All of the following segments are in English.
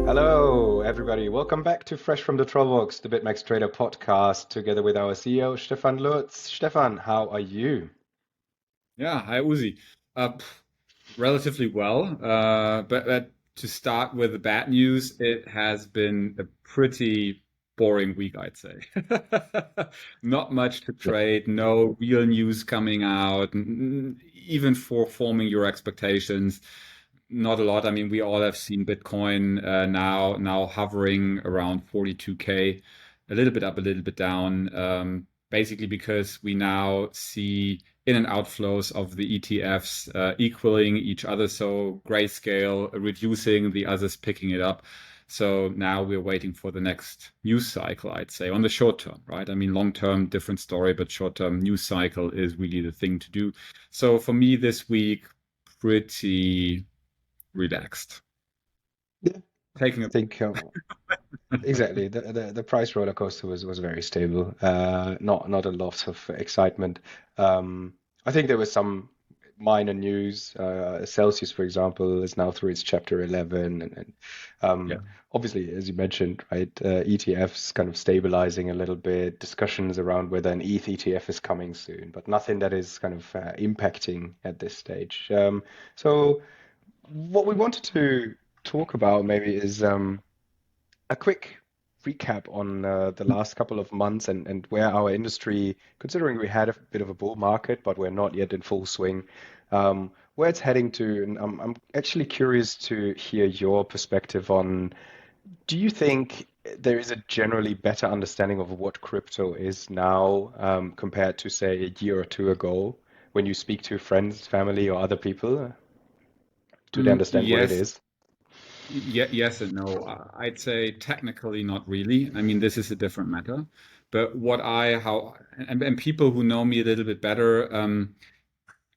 Hello, everybody. Welcome back to Fresh from the Trollbox, the BitMEX Trader podcast, together with our CEO, Stefan Lutz. Stefan, how are you? Yeah, hi Uzi. Relatively well, but to start with the bad news, it has been a pretty boring week, I'd say. Not much to Yeah. trade, no real news coming out, even for forming your expectations. Not a lot. I mean, we all have seen Bitcoin now hovering around 42K, a little bit up, a little bit down. Basically because we now see in and outflows of the ETFs equaling each other. So grayscale reducing, the others picking it up. So now we're waiting for the next news cycle, I'd say, on the short term, right? I mean, long term, different story, but short term news cycle is really the thing to do. So for me this week, pretty relaxed. Yeah. Taking I a think exactly the price roller coaster was very stable. Not a lot of excitement. I think there was some minor news. Celsius, for example, is now through its Chapter 11, and yeah. obviously, as you mentioned, right, ETFs kind of stabilizing a little bit. Discussions around whether an ETH ETF is coming soon, but nothing that is kind of impacting at this stage. So, what we wanted to talk about maybe is a quick recap on the last couple of months and where our industry, considering we had a bit of a bull market, but we're not yet in full swing, where it's heading to. And I'm actually curious to hear your perspective on, do you think there is a generally better understanding of what crypto is now compared to, say, a year or two ago when you speak to friends, family, or other people? Do they understand what it Yes, is? yes and no. I'd say technically not really. I mean, this is a different matter. But and people who know me a little bit better,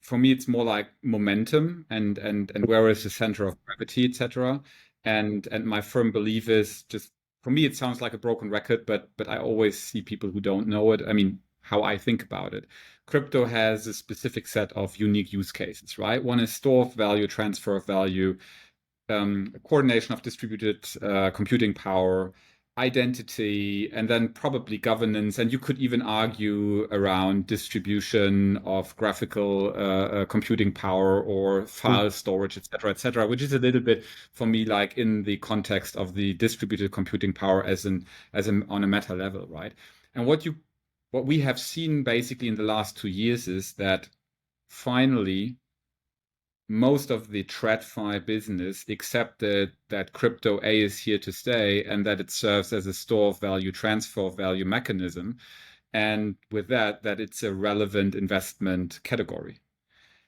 for me, it's more like momentum and where is the center of gravity, etc. And my firm belief is just for me, it sounds like a broken record, but I always see people who don't know it. I mean, how I think about it. Crypto has a specific set of unique use cases, right? One is store of value, transfer of value, coordination of distributed computing power, identity, and then probably governance. And you could even argue around distribution of graphical computing power or Mm, file storage, et cetera, which is a little bit for me like in the context of the distributed computing power as an on a meta level, right? And what we have seen basically in the last 2 years is that finally most of the TradFi business accepted that crypto A is here to stay and that it serves as a store of value, transfer of value mechanism. And with that, that it's a relevant investment category.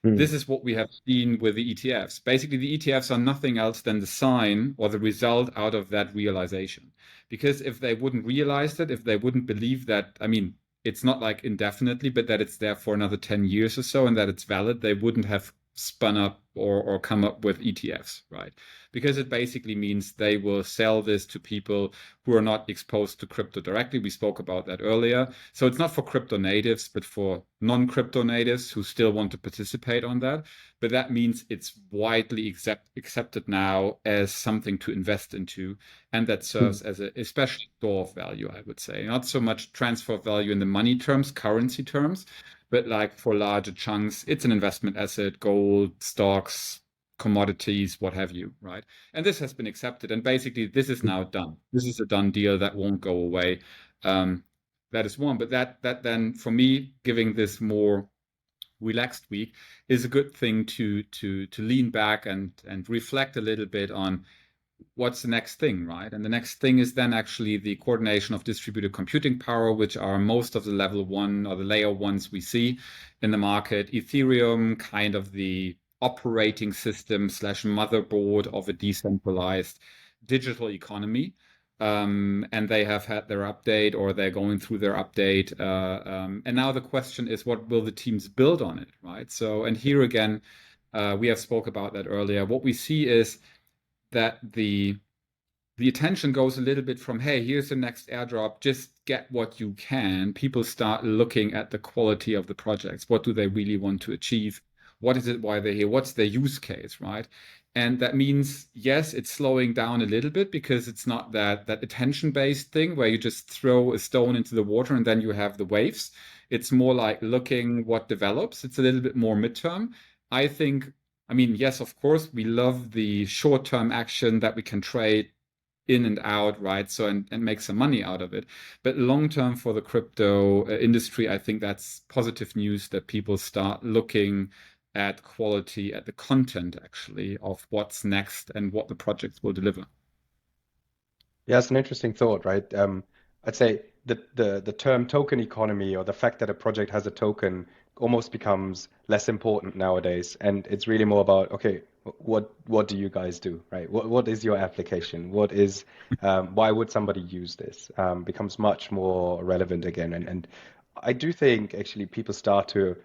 mm, This is what we have seen with the ETFs. Basically, the ETFs are nothing else than the sign or the result out of that realization. Because if they wouldn't realize that, if they wouldn't believe that, I mean, it's not like indefinitely, but that it's there for another 10 years or so and that it's valid, they wouldn't have spun up or come up with ETFs, right? Because it basically means they will sell this to people who are not exposed to crypto directly. We spoke about that earlier. So it's not for crypto natives, but for non-crypto natives who still want to participate on that. But that means it's widely accepted now as something to invest into. And that mm, serves as a especially store of value, I would say. Not so much transfer of value in the money terms, currency terms, but like for larger chunks, it's an investment asset, gold, stocks, commodities, what have you, right? And this has been accepted. And basically, this is now done. This is a done deal that won't go away. Um, that is one. But that then for me, giving this more relaxed week is a good thing to lean back and reflect a little bit on what's the next thing, right? And the next thing is then actually the coordination of distributed computing power, which are most of the level one or the layer ones we see in the market. Ethereum, kind of the operating system slash motherboard of a decentralized digital economy. And they have had their update or they're going through their update. And now the question is, what will the teams build on it, right? So, and here again, we have spoke about that earlier. What we see is that the the attention goes a little bit from, hey, here's the next airdrop, just get what you can. People start looking at the quality of the projects. What do they really want to achieve? What is it, why they're here? What's their use case, right? And that means, yes, it's slowing down a little bit because it's not that attention-based thing where you just throw a stone into the water and then you have the waves. It's more like looking what develops. It's a little bit more midterm. I think, I mean, yes, of course, we love the short-term action that we can trade in and out, right? So and make some money out of it. But long term for the crypto industry, I think that's positive news that people start looking at quality, at the content actually of what's next and what the projects will deliver. Yeah, it's an interesting thought, right? I'd say the term token economy or the fact that a project has a token almost becomes less important nowadays, and it's really more about, okay, what do you guys do, right? What is your application? Why would somebody use this? Becomes much more relevant again, and I do think actually people start to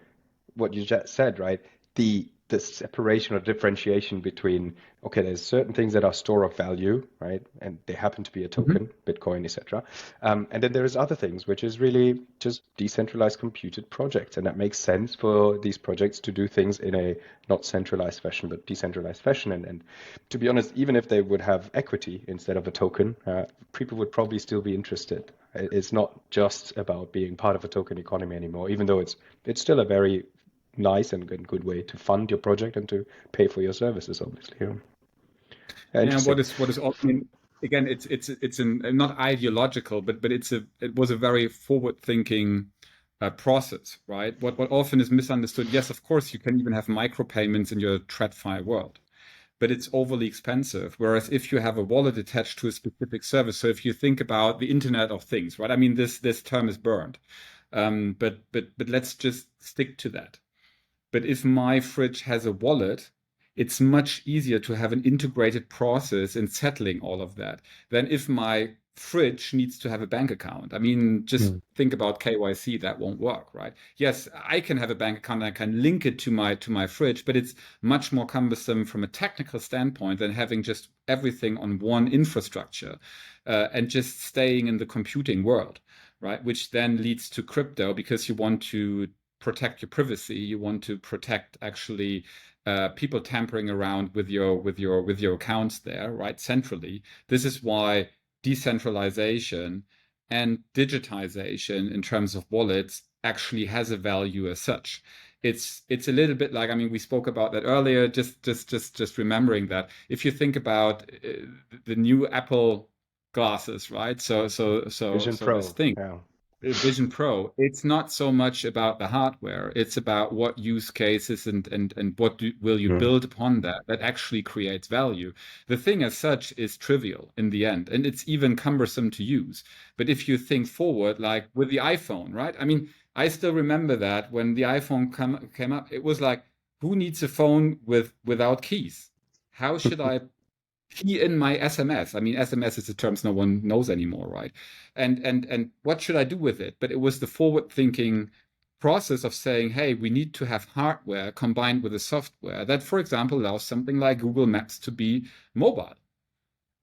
what you just said, right? The separation or differentiation between, okay, there's certain things that are store of value, right? And they happen to be a Mhm. token, Bitcoin, etc. And then there's other things, which is really just decentralized computed projects. And that makes sense for these projects to do things in a not centralized fashion, but decentralized fashion. And to be honest, even if they would have equity instead of a token, people would probably still be interested. It's not just about being part of a token economy anymore, even though it's still a very nice and good way to fund your project and to pay for your services, obviously. Yeah. Yeah, Yeah, interesting. I mean, again, it's an not ideological, but it was a very forward-thinking process, right? What often is misunderstood. Yes, of course, you can even have micropayments in your TradFi world, but it's overly expensive. Whereas if you have a wallet attached to a specific service, so if you think about the Internet of Things, right? I mean, this term is burned, but let's just stick to that. But if my fridge has a wallet, it's much easier to have an integrated process in settling all of that than if my fridge needs to have a bank account. I mean, just Mm. think about KYC, that won't work, right? Yes, I can have a bank account and I can link it to my fridge, but it's much more cumbersome from a technical standpoint than having just everything on one infrastructure and just staying in the computing world, right? Which then leads to crypto because you want to protect your privacy. You want to protect actually people tampering around with your accounts there, right? Centrally. This is why decentralization and digitization in terms of wallets actually has a value as such. It's a little bit like, I mean, we spoke about that earlier. Just remembering that if you think about the new Apple glasses, right? Vision So this Pro. thing, Yeah. Vision Pro, it's not so much about the hardware. It's about what use cases and will you Mm. build upon that that actually creates value. The thing as such is trivial in the end, and it's even cumbersome to use. But if you think forward, like with the iPhone, right? I mean, I still remember that when the iPhone came up, it was like, who needs a phone without keys? How should I key in my SMS? I mean, SMS is a term no one knows anymore, right? And what should I do with it? But it was the forward-thinking process of saying, hey, we need to have hardware combined with a software that, for example, allows something like Google Maps to be mobile,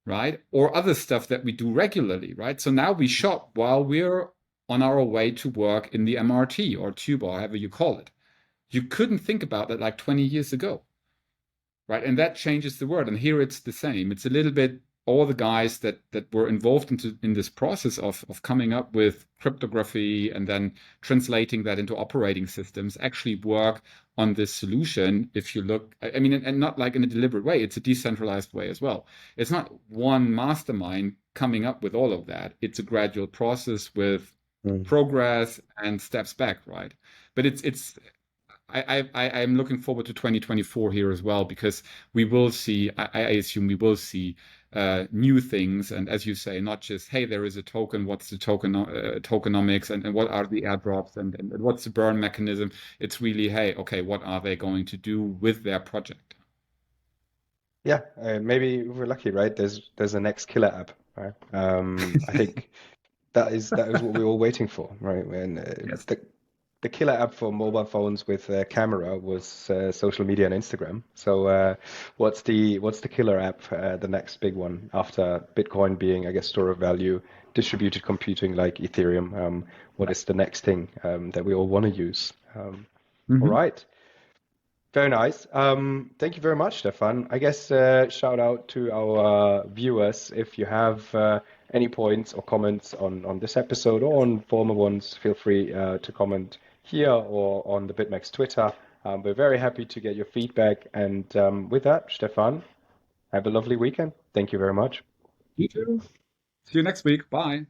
right? Or other stuff that we do regularly, right? So now we shop while we're on our way to work in the MRT or tube or however you call it. You couldn't think about that like 20 years ago, right? And that changes the world. And here it's the same. It's a little bit all the guys that were involved in this process of coming up with cryptography and then translating that into operating systems actually work on this solution. If you look, I mean, and not like in a deliberate way, it's a decentralized way as well. It's not one mastermind coming up with all of that. It's a gradual process with Mm. progress and steps back, right? But it's I'm looking forward to 2024 here as well because we will see. I assume we will see new things, and as you say, not just hey, there is a token. What's the tokenomics, and what are the airdrops, and what's the burn mechanism? It's really hey, okay, what are they going to do with their project? Yeah, maybe we're lucky, right? There's a next killer app, right? I think that is what we were waiting for, right? When Yes. the killer app for mobile phones with camera was social media and Instagram. So what's the killer app, the next big one after Bitcoin being, I guess, store of value, distributed computing like Ethereum? What is the next thing that we all want to use? All Hmm. right. Very nice. Thank you very much, Stefan. I guess shout out to our viewers. If you have any points or comments on this episode or on former ones, feel free to comment here or on the BitMEX Twitter. We're very happy to get your feedback. And with that, Stefan, have a lovely weekend. Thank you very much. You too. See you next week. Bye.